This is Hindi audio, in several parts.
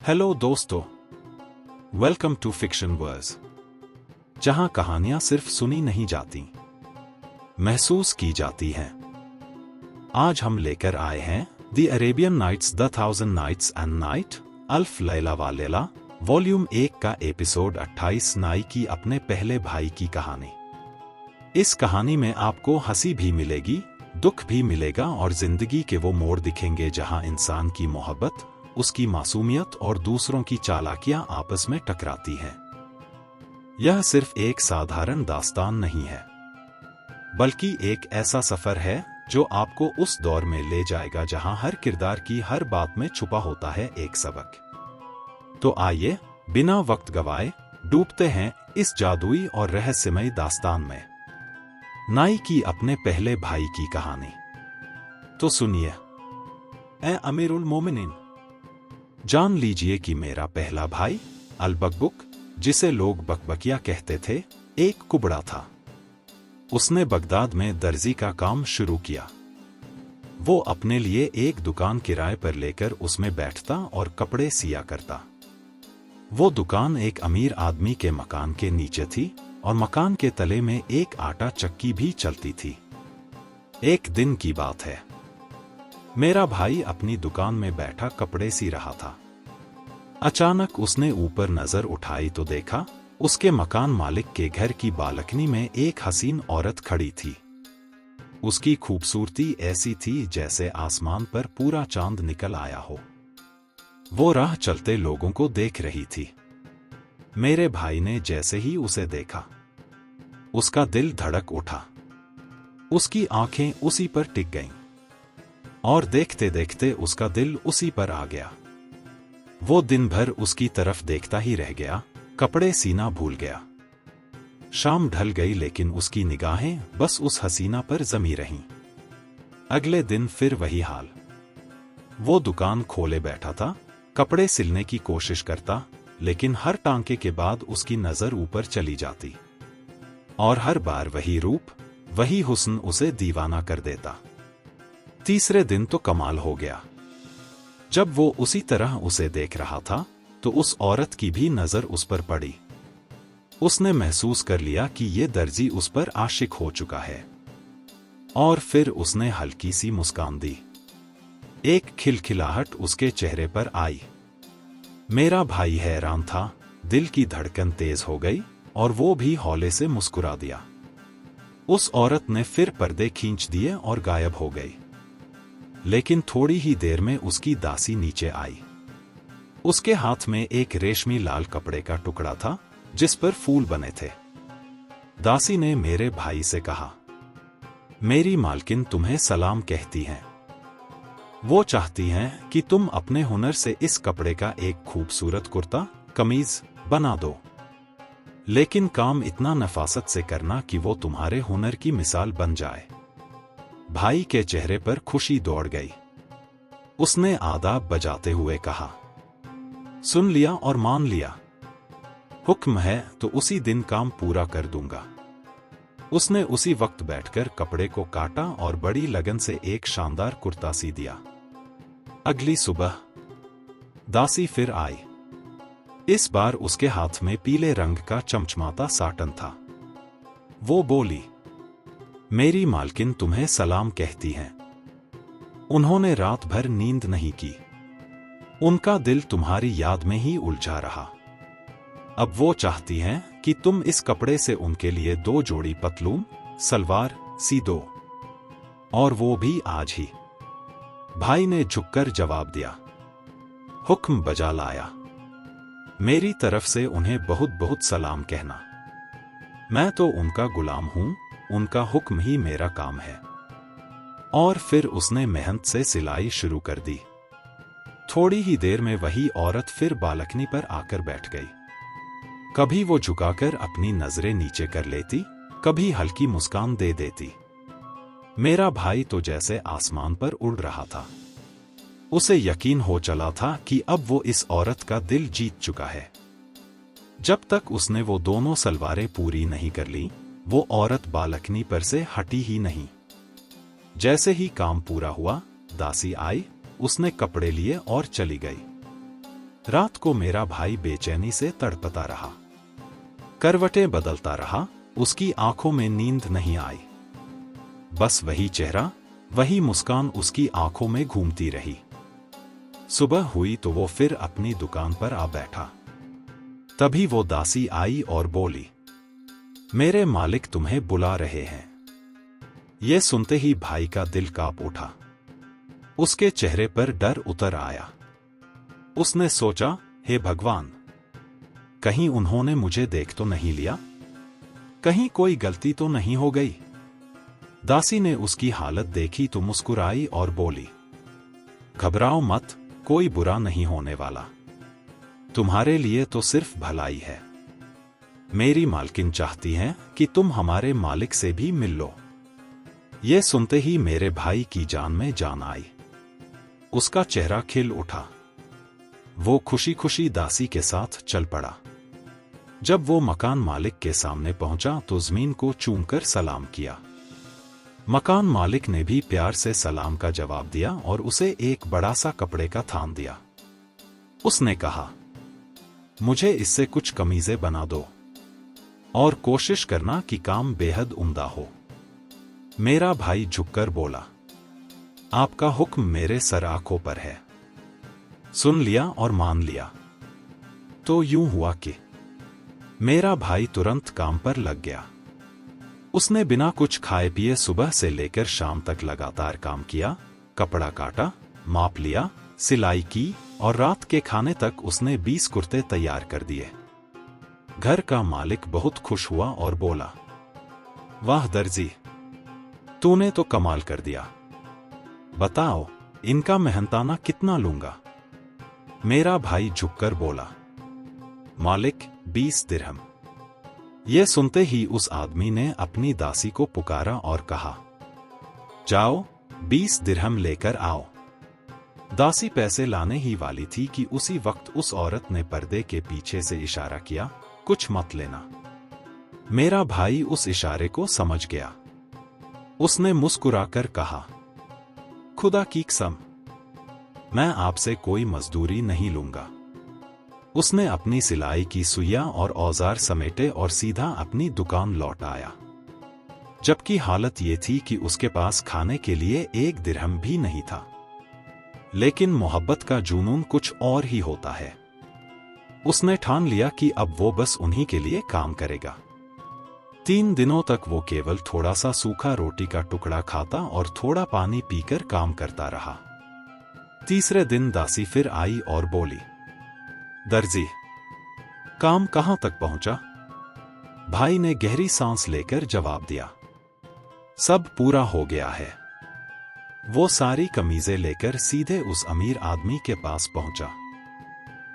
हेलो दोस्तों, वेलकम टू फिक्शन वर्स, जहां कहानियां सिर्फ सुनी नहीं जाती, महसूस की जाती हैं। आज हम लेकर आए हैं the Arabian nights, the 1000 nights and night, Alf Laila wa Laila, volume 1 का एपिसोड 28, नाई की अपने पहले भाई की कहानी। इस कहानी में आपको हंसी भी मिलेगी, दुख भी मिलेगा और जिंदगी के वो मोड़ दिखेंगे जहां इंसान की मोहब्बत, उसकी मासूमियत और दूसरों की चालाकियां आपस में टकराती हैं। यह सिर्फ एक साधारण दास्तान नहीं है, बल्कि एक ऐसा सफर है जो आपको उस दौर में ले जाएगा जहां हर किरदार की हर बात में छुपा होता है एक सबक। तो आइए, बिना वक्त गवाए डूबते हैं इस जादुई और रहस्यमयी दास्तान में, नाई की अपने पहले भाई की कहानी। तो सुनिए। ए अमीरुल मोमिनीन, जान लीजिए कि मेरा पहला भाई अल-बकबुक, जिसे लोग बकबकिया कहते थे, एक कुबड़ा था। उसने बगदाद में दर्जी का काम शुरू किया। वो अपने लिए एक दुकान किराए पर लेकर उसमें बैठता और कपड़े सिया करता। वो दुकान एक अमीर आदमी के मकान के नीचे थी और मकान के तले में एक आटा चक्की भी चलती थी। एक दिन की बात है, मेरा भाई अपनी दुकान में बैठा कपड़े सी रहा था। अचानक उसने ऊपर नजर उठाई तो देखा, उसके मकान मालिक के घर की बालकनी में एक हसीन औरत खड़ी थी। उसकी खूबसूरती ऐसी थी जैसे आसमान पर पूरा चांद निकल आया हो। वो राह चलते लोगों को देख रही थी। मेरे भाई ने जैसे ही उसे देखा, उसका दिल धड़क उठा। उसकी आंखें उसी पर टिक गईं और देखते देखते उसका दिल उसी पर आ गया। वो दिन भर उसकी तरफ देखता ही रह गया, कपड़े सीना भूल गया। शाम ढल गई लेकिन उसकी निगाहें बस उस हसीना पर जमी रहीं। अगले दिन फिर वही हाल। वो दुकान खोले बैठा था, कपड़े सिलने की कोशिश करता, लेकिन हर टांके के बाद उसकी नजर ऊपर चली जाती और हर बार वही रूप, वही हुस्न उसे दीवाना कर देता। तीसरे दिन तो कमाल हो गया। जब वो उसी तरह उसे देख रहा था तो उस औरत की भी नजर उस पर पड़ी। उसने महसूस कर लिया कि ये दर्जी उस पर आशिक हो चुका है और फिर उसने हल्की सी मुस्कान दी। एक खिलखिलाहट उसके चेहरे पर आई। मेरा भाई हैरान था, दिल की धड़कन तेज हो गई और वो भी हौले से मुस्कुरा दिया। उस औरत ने फिर पर्दे खींच दिए और गायब हो गई। लेकिन थोड़ी ही देर में उसकी दासी नीचे आई। उसके हाथ में एक रेशमी लाल कपड़े का टुकड़ा था जिस पर फूल बने थे। दासी ने मेरे भाई से कहा, मेरी मालकिन तुम्हें सलाम कहती हैं। वो चाहती हैं कि तुम अपने हुनर से इस कपड़े का एक खूबसूरत कुर्ता कमीज बना दो, लेकिन काम इतना नफासत से करना कि वो तुम्हारे हुनर की मिसाल बन जाए। भाई के चेहरे पर खुशी दौड़ गई। उसने आदाब बजाते हुए कहा, सुन लिया और मान लिया। हुक्म है तो उसी दिन काम पूरा कर दूंगा। उसने उसी वक्त बैठकर कपड़े को काटा और बड़ी लगन से एक शानदार कुर्ता सी दिया। अगली सुबह दासी फिर आई। इस बार उसके हाथ में पीले रंग का चमचमाता साटन था। वो बोली, मेरी मालकिन तुम्हें सलाम कहती हैं। उन्होंने रात भर नींद नहीं की। उनका दिल तुम्हारी याद में ही उलझा रहा। अब वो चाहती हैं कि तुम इस कपड़े से उनके लिए 2 जोड़ी पतलून सलवार सी दो, और वो भी आज ही। भाई ने झुककर जवाब दिया, हुक्म बजा लाया। मेरी तरफ से उन्हें बहुत बहुत सलाम कहना। मैं तो उनका गुलाम हूं, उनका हुक्म ही मेरा काम है। और फिर उसने मेहनत से सिलाई शुरू कर दी। थोड़ी ही देर में वही औरत फिर बालकनी पर आकर बैठ गई। कभी वो झुकाकर अपनी नजरें नीचे कर लेती, कभी हल्की मुस्कान दे देती। मेरा भाई तो जैसे आसमान पर उड़ रहा था। उसे यकीन हो चला था कि अब वो इस औरत का दिल जीत चुका है। जब तक उसने वो दोनों सलवारें पूरी नहीं कर ली, वो औरत बालकनी पर से हटी ही नहीं। जैसे ही काम पूरा हुआ, दासी आई, उसने कपड़े लिए और चली गई। रात को मेरा भाई बेचैनी से तड़पता रहा, करवटें बदलता रहा, उसकी आंखों में नींद नहीं आई। बस वही चेहरा, वही मुस्कान उसकी आंखों में घूमती रही। सुबह हुई तो वो फिर अपनी दुकान पर आ बैठा। तभी वो दासी आई और बोली, मेरे मालिक तुम्हें बुला रहे हैं। ये सुनते ही भाई का दिल कांप उठा। उसके चेहरे पर डर उतर आया। उसने सोचा, हे भगवान, कहीं उन्होंने मुझे देख तो नहीं लिया? कहीं कोई गलती तो नहीं हो गई? दासी ने उसकी हालत देखी तो मुस्कुराई और बोली, घबराओ मत, कोई बुरा नहीं होने वाला। तुम्हारे लिए तो सिर्फ भलाई है। मेरी मालकिन चाहती है कि तुम हमारे मालिक से भी मिल लो। यह सुनते ही मेरे भाई की जान में जान आई। उसका चेहरा खिल उठा। वो खुशी खुशी दासी के साथ चल पड़ा। जब वो मकान मालिक के सामने पहुंचा तो जमीन को चूमकर सलाम किया। मकान मालिक ने भी प्यार से सलाम का जवाब दिया और उसे एक बड़ा सा कपड़े का थान दिया। उसने कहा, मुझे इससे कुछ कमीजें बना दो और कोशिश करना कि काम बेहद उम्दा हो। मेरा भाई झुककर बोला, आपका हुक्म मेरे सर आंखों पर है। सुन लिया और मान लिया। तो यूं हुआ कि मेरा भाई तुरंत काम पर लग गया। उसने बिना कुछ खाए पिए सुबह से लेकर शाम तक लगातार काम किया, कपड़ा काटा, माप लिया, सिलाई की और रात के खाने तक उसने 20 कुर्ते तैयार कर दिए। घर का मालिक बहुत खुश हुआ और बोला, वाह दर्जी, तूने तो कमाल कर दिया। बताओ, इनका मेहनताना कितना लूंगा? मेरा भाई झुककर बोला, मालिक 20 दिरहम। यह सुनते ही उस आदमी ने अपनी दासी को पुकारा और कहा, जाओ 20 दिरहम लेकर आओ। दासी पैसे लाने ही वाली थी कि उसी वक्त उस औरत ने पर्दे के पीछे से इशारा किया, कुछ मत लेना। मेरा भाई उस इशारे को समझ गया। उसने मुस्कुराकर कहा, खुदा की कसम, मैं आपसे कोई मजदूरी नहीं लूंगा। उसने अपनी सिलाई की सुइयां और औजार समेटे और सीधा अपनी दुकान लौट आया। जबकि हालत ये थी कि उसके पास खाने के लिए 1 दिरहम भी नहीं था। लेकिन मोहब्बत का जुनून कुछ और ही होता है। उसने ठान लिया कि अब वो बस उन्हीं के लिए काम करेगा। 3 दिनों तक वो केवल थोड़ा सा सूखा रोटी का टुकड़ा खाता और थोड़ा पानी पीकर काम करता रहा। तीसरे दिन दासी फिर आई और बोली, दर्जी, काम कहां तक पहुंचा? भाई ने गहरी सांस लेकर जवाब दिया, सब पूरा हो गया है। वो सारी कमीजें लेकर सीधे उस अमीर आदमी के पास पहुंचा।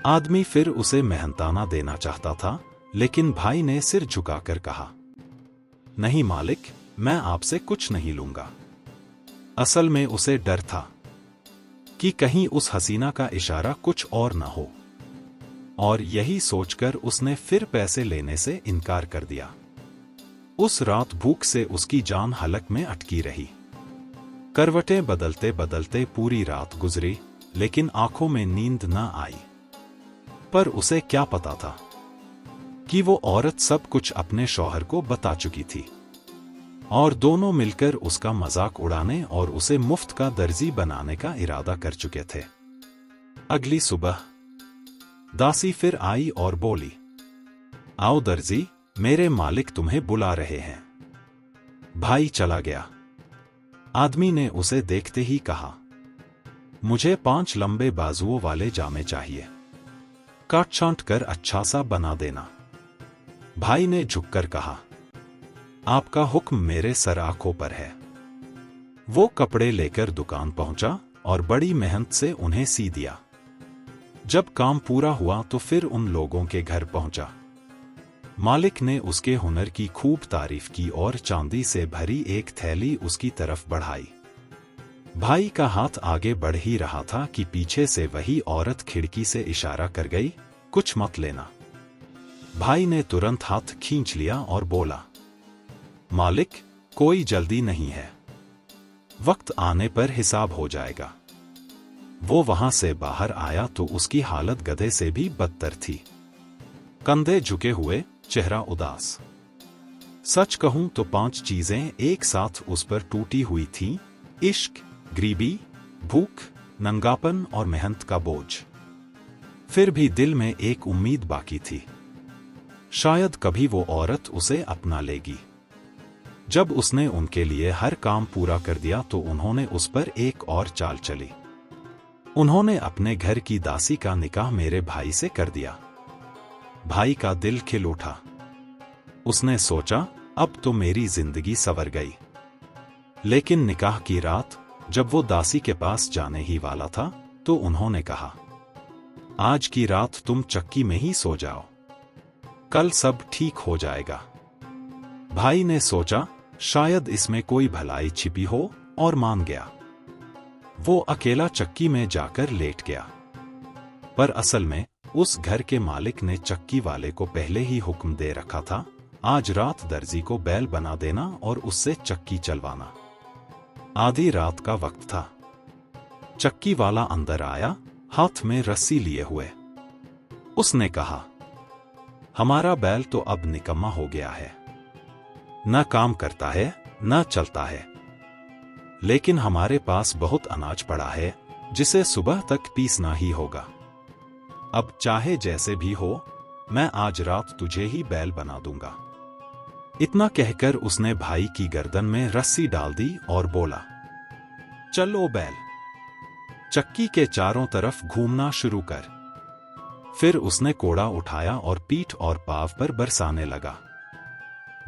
आदमी फिर उसे मेहनताना देना चाहता था, लेकिन भाई ने सिर झुकाकर कहा, नहीं मालिक, मैं आपसे कुछ नहीं लूंगा। असल में उसे डर था कि कहीं उस हसीना का इशारा कुछ और न हो, और यही सोचकर उसने फिर पैसे लेने से इनकार कर दिया। उस रात भूख से उसकी जान हलक में अटकी रही। करवटें बदलते बदलते पूरी रात गुजरी, लेकिन आंखों में नींद न आई। पर उसे क्या पता था कि वो औरत सब कुछ अपने शौहर को बता चुकी थी, और दोनों मिलकर उसका मजाक उड़ाने और उसे मुफ्त का दर्जी बनाने का इरादा कर चुके थे। अगली सुबह दासी फिर आई और बोली, आओ दर्जी, मेरे मालिक तुम्हें बुला रहे हैं। भाई चला गया। आदमी ने उसे देखते ही कहा, मुझे 5 लंबे बाजुओं वाले जामे चाहिए, काट छांट कर अच्छा सा बना देना। भाई ने झुककर कहा, आपका हुक्म मेरे सर आंखों पर है। वो कपड़े लेकर दुकान पहुंचा और बड़ी मेहनत से उन्हें सी दिया। जब काम पूरा हुआ तो फिर उन लोगों के घर पहुंचा। मालिक ने उसके हुनर की खूब तारीफ की और चांदी से भरी एक थैली उसकी तरफ बढ़ाई। भाई का हाथ आगे बढ़ ही रहा था कि पीछे से वही औरत खिड़की से इशारा कर गई, कुछ मत लेना। भाई ने तुरंत हाथ खींच लिया और बोला, मालिक, कोई जल्दी नहीं है, वक्त आने पर हिसाब हो जाएगा। वो वहां से बाहर आया तो उसकी हालत गधे से भी बदतर थी। कंधे झुके हुए, चेहरा उदास। सच कहूं तो 5 चीजें एक साथ उस पर टूटी हुई थीं: इश्क, गरीबी, भूख, नंगापन और मेहनत का बोझ। फिर भी दिल में एक उम्मीद बाकी थी, शायद कभी वो औरत उसे अपना लेगी। जब उसने उनके लिए हर काम पूरा कर दिया तो उन्होंने उस पर एक और चाल चली। उन्होंने अपने घर की दासी का निकाह मेरे भाई से कर दिया। भाई का दिल खिल उठा। उसने सोचा, अब तो मेरी जिंदगी संवर गई। लेकिन निकाह की रात जब वो दासी के पास जाने ही वाला था तो उन्होंने कहा, आज की रात तुम चक्की में ही सो जाओ, कल सब ठीक हो जाएगा। भाई ने सोचा, शायद इसमें कोई भलाई छिपी हो, और मान गया। वो अकेला चक्की में जाकर लेट गया। पर असल में उस घर के मालिक ने चक्की वाले को पहले ही हुक्म दे रखा था, आज रात दर्जी को बैल बना देना और उससे चक्की चलवाना। आधी रात का वक्त था। चक्की वाला अंदर आया, हाथ में रस्सी लिए हुए। उसने कहा, हमारा बैल तो अब निकम्मा हो गया है, न काम करता है न चलता है, लेकिन हमारे पास बहुत अनाज पड़ा है जिसे सुबह तक पीसना ही होगा। अब चाहे जैसे भी हो, मैं आज रात तुझे ही बैल बना दूंगा। इतना कहकर उसने भाई की गर्दन में रस्सी डाल दी और बोला, चलो बैल, चक्की के चारों तरफ घूमना शुरू कर। फिर उसने कोड़ा उठाया और पीठ और पाव पर बरसाने लगा।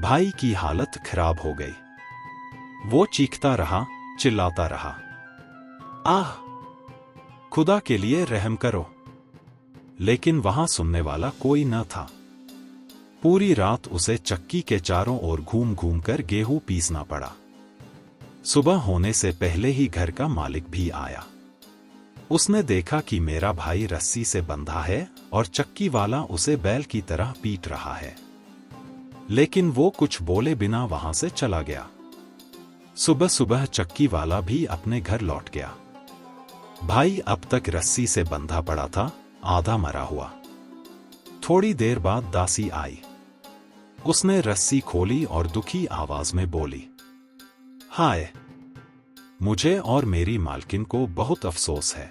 भाई की हालत खराब हो गई। वो चीखता रहा, चिल्लाता रहा, आह, खुदा के लिए रहम करो। लेकिन वहां सुनने वाला कोई न था। पूरी रात उसे चक्की के चारों ओर घूम घूम कर गेहूं पीसना पड़ा। सुबह होने से पहले ही घर का मालिक भी आया। उसने देखा कि मेरा भाई रस्सी से बंधा है और चक्की वाला उसे बैल की तरह पीट रहा है, लेकिन वो कुछ बोले बिना वहां से चला गया। सुबह सुबह चक्की वाला भी अपने घर लौट गया। भाई अब तक रस्सी से बंधा पड़ा था, आधा मरा हुआ। थोड़ी देर बाद दासी आई। उसने रस्सी खोली और दुखी आवाज में बोली, हाय, मुझे और मेरी मालकिन को बहुत अफसोस है।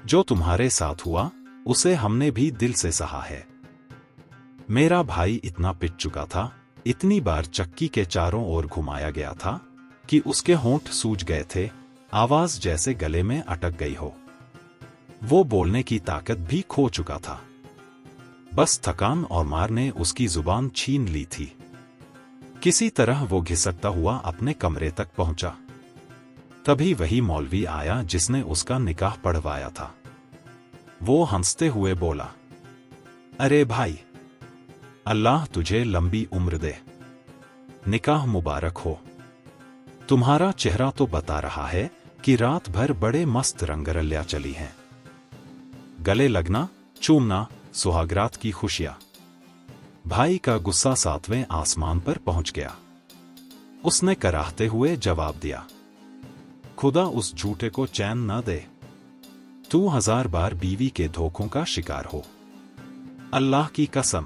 जो तुम्हारे साथ हुआ उसे हमने भी दिल से सहा है। मेरा भाई इतना पिट चुका था, इतनी बार चक्की के चारों ओर घुमाया गया था कि उसके होंठ सूज गए थे, आवाज जैसे गले में अटक गई हो। वो बोलने की ताकत भी खो चुका था। बस थकान और मार ने उसकी जुबान छीन ली थी। किसी तरह वो घिसकता हुआ अपने कमरे तक पहुंचा। तभी वही मौलवी आया जिसने उसका निकाह पढ़वाया था। वो हंसते हुए बोला, अरे भाई, अल्लाह तुझे लंबी उम्र दे, निकाह मुबारक हो। तुम्हारा चेहरा तो बता रहा है कि रात भर बड़े मस्त रंगरलियां चली हैं। गले लगना, चूमना, सुहागरात की खुशियां। भाई का गुस्सा 7वें आसमान पर पहुंच गया। उसने कराहते हुए जवाब दिया, खुदा उस झूठे को चैन न दे। तू 1000 बार बीवी के धोखों का शिकार हो। अल्लाह की कसम,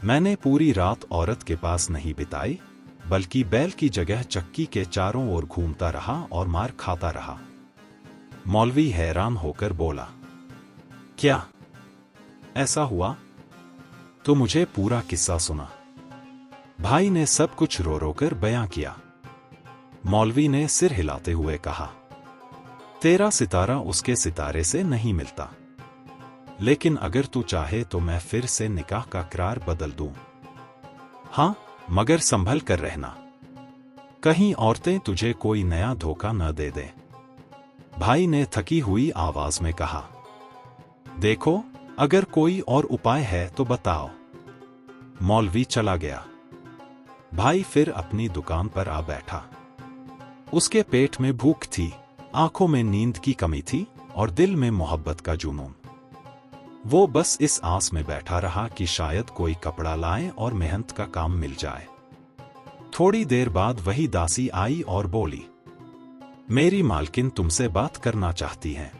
मैंने पूरी रात औरत के पास नहीं बिताई, बल्कि बैल की जगह चक्की के चारों ओर घूमता रहा और मार खाता रहा। मौलवी हैरान होकर बोला, क्या ऐसा हुआ? तो मुझे पूरा किस्सा सुना। भाई ने सब कुछ रो रो कर बयां किया। मौलवी ने सिर हिलाते हुए कहा, तेरा सितारा उसके सितारे से नहीं मिलता, लेकिन अगर तू चाहे तो मैं फिर से निकाह का करार बदल दूं। हां, मगर संभल कर रहना, कहीं औरतें तुझे कोई नया धोखा न दे दें। भाई ने थकी हुई आवाज में कहा, देखो, अगर कोई और उपाय है तो बताओ। मौलवी चला गया। भाई फिर अपनी दुकान पर आ बैठा। उसके पेट में भूख थी, आंखों में नींद की कमी थी और दिल में मोहब्बत का जुनून। वो बस इस आस में बैठा रहा कि शायद कोई कपड़ा लाए और मेहनत का काम मिल जाए। थोड़ी देर बाद वही दासी आई और बोली, मेरी मालकिन तुमसे बात करना चाहती हैं।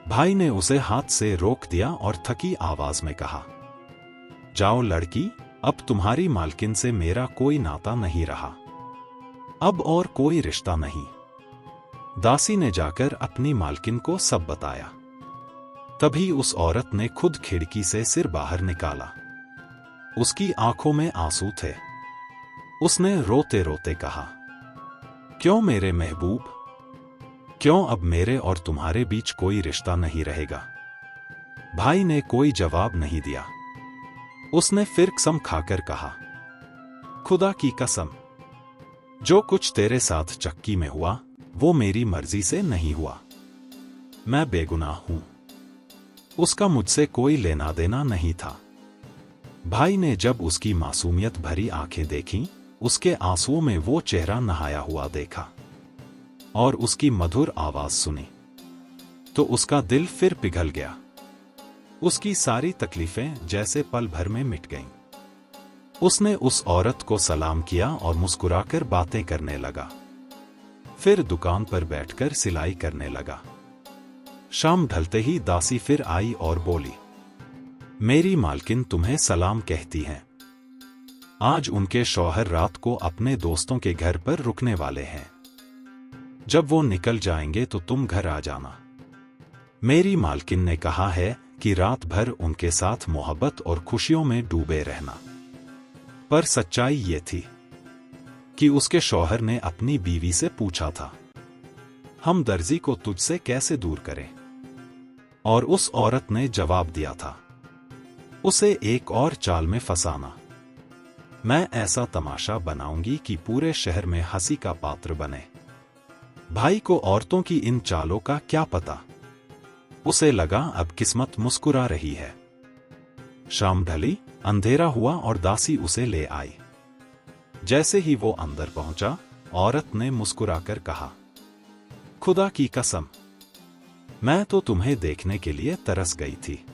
भाई ने उसे हाथ से रोक दिया और थकी आवाज में कहा, जाओ लड़की, अब तुम्हारी मालकिन से मेरा कोई नाता नहीं रहा, अब और कोई रिश्ता नहीं। दासी ने जाकर अपनी मालकिन को सब बताया। तभी उस औरत ने खुद खिड़की से सिर बाहर निकाला। उसकी आंखों में आंसू थे। उसने रोते रोते कहा, क्यों मेरे महबूब, क्यों अब मेरे और तुम्हारे बीच कोई रिश्ता नहीं रहेगा? भाई ने कोई जवाब नहीं दिया। उसने फिर कसम खाकर कहा, खुदा की कसम, जो कुछ तेरे साथ चक्की में हुआ वो मेरी मर्जी से नहीं हुआ। मैं बेगुनाह हूं, उसका मुझसे कोई लेना देना नहीं था। भाई ने जब उसकी मासूमियत भरी आंखें देखीं, उसके आंसुओं में वो चेहरा नहाया हुआ देखा और उसकी मधुर आवाज सुनी तो उसका दिल फिर पिघल गया। उसकी सारी तकलीफें जैसे पल भर में मिट गईं। उसने उस औरत को सलाम किया और मुस्कुराकर बातें करने लगा। फिर दुकान पर बैठकर सिलाई करने लगा। शाम ढलते ही दासी फिर आई और बोली, मेरी मालकिन तुम्हें सलाम कहती हैं। आज उनके शौहर रात को अपने दोस्तों के घर पर रुकने वाले हैं। जब वो निकल जाएंगे तो तुम घर आ जाना। मेरी मालकिन ने कहा है कि रात भर उनके साथ मोहब्बत और खुशियों में डूबे रहना। पर सच्चाई ये थी कि उसके शौहर ने अपनी बीवी से पूछा था, हम दर्जी को तुझसे कैसे दूर करें? और उस औरत ने जवाब दिया था, उसे एक और चाल में फंसाना। मैं ऐसा तमाशा बनाऊंगी कि पूरे शहर में हंसी का पात्र बने। भाई को औरतों की इन चालों का क्या पता। उसे लगा अब किस्मत मुस्कुरा रही है। शाम ढली, अंधेरा हुआ और दासी उसे ले आई। जैसे ही वो अंदर पहुंचा, औरत ने मुस्कुराकर कहा, खुदा की कसम, मैं तो तुम्हें देखने के लिए तरस गई थी।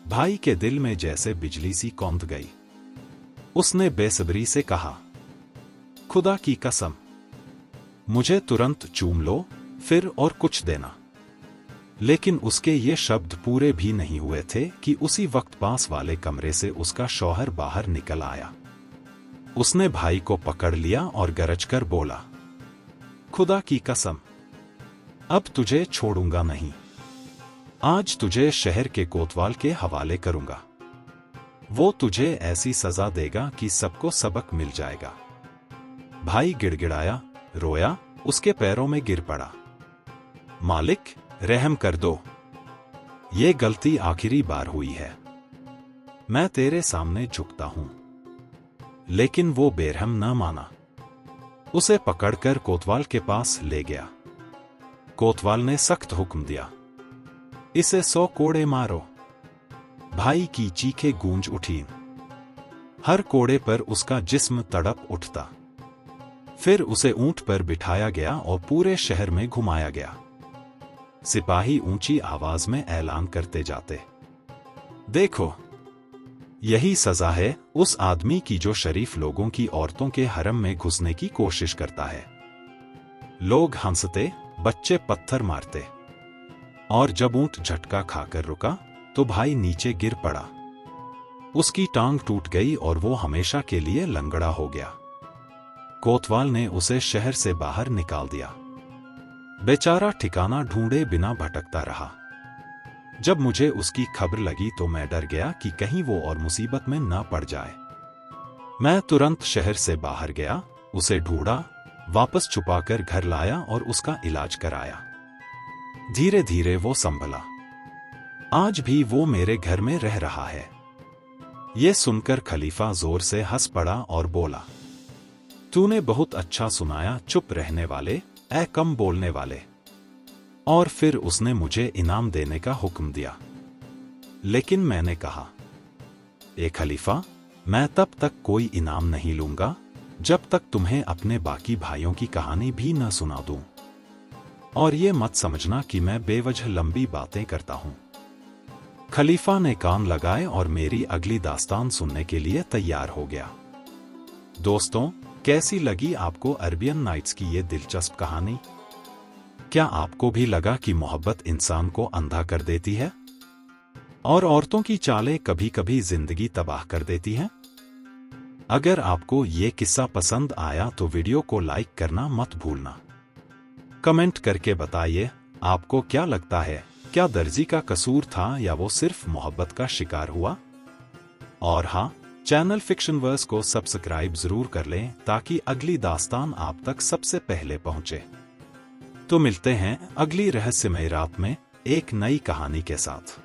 भाई के दिल में जैसे बिजली सी कौंध गई। उसने बेसब्री से कहा, खुदा की कसम, मुझे तुरंत चूम लो, फिर और कुछ देना। लेकिन उसके ये शब्द पूरे भी नहीं हुए थे कि उसी वक्त पास वाले कमरे से उसका शौहर बाहर निकल आया। उसने भाई को पकड़ लिया और गरजकर बोला, खुदा की कसम, अब तुझे छोड़ूंगा नहीं। आज तुझे शहर के कोतवाल के हवाले करूंगा। वो तुझे ऐसी सजा देगा कि सबको सबक मिल जाएगा। भाई गिड़गिड़ाया, रोया, उसके पैरों में गिर पड़ा। मालिक, रहम कर दो। ये गलती आखिरी बार हुई है। मैं तेरे सामने झुकता हूं। लेकिन वो बेरहम न माना। उसे पकड़कर कोतवाल के पास ले गया। कोतवाल ने सख्त हुक्म दिया, इसे 100 कोड़े मारो। भाई की चीखें गूंज उठी। हर कोड़े पर उसका जिस्म तड़प उठता। फिर उसे ऊंट पर बिठाया गया और पूरे शहर में घुमाया गया। सिपाही ऊंची आवाज में ऐलान करते जाते, देखो, यही सजा है उस आदमी की जो शरीफ लोगों की औरतों के हरम में घुसने की कोशिश करता है। लोग हंसते, बच्चे पत्थर मारते। और जब ऊंट झटका खाकर रुका तो भाई नीचे गिर पड़ा। उसकी टांग टूट गई और वो हमेशा के लिए लंगड़ा हो गया। कोतवाल ने उसे शहर से बाहर निकाल दिया। बेचारा ठिकाना ढूंढे बिना भटकता रहा। जब मुझे उसकी खबर लगी तो मैं डर गया कि कहीं वो और मुसीबत में ना पड़ जाए। मैं तुरंत शहर से बाहर गया, उसे ढूंढा, वापस छुपाकर घर लाया और उसका इलाज कराया। धीरे धीरे वो संभला। आज भी वो मेरे घर में रह रहा है। ये सुनकर खलीफा जोर से हंस पड़ा और बोला, तूने बहुत अच्छा सुनाया, चुप रहने वाले, ऐ कम बोलने वाले। और फिर उसने मुझे इनाम देने का हुक्म दिया। लेकिन मैंने कहा, ए खलीफा, मैं तब तक कोई इनाम नहीं लूंगा जब तक तुम्हें अपने बाकी भाइयों की कहानी भी न सुना दूं। और ये मत समझना कि मैं बेवजह लंबी बातें करता हूं। खलीफा ने कान लगाए और मेरी अगली दास्तान सुनने के लिए तैयार हो गया। दोस्तों, कैसी लगी आपको अरेबियन नाइट्स की ये दिलचस्प कहानी? क्या आपको भी लगा कि मोहब्बत इंसान को अंधा कर देती है और औरतों की चालें कभी कभी जिंदगी तबाह कर देती हैं? अगर आपको ये किस्सा पसंद आया तो वीडियो को लाइक करना मत भूलना। कमेंट करके बताइए आपको क्या लगता है, क्या दर्जी का कसूर था या वो सिर्फ मोहब्बत का शिकार हुआ? और हाँ, चैनल फिक्शन वर्स को सब्सक्राइब जरूर कर लें ताकि अगली दास्तान आप तक सबसे पहले पहुंचे। तो मिलते हैं अगली रहस्यमय रात में एक नई कहानी के साथ।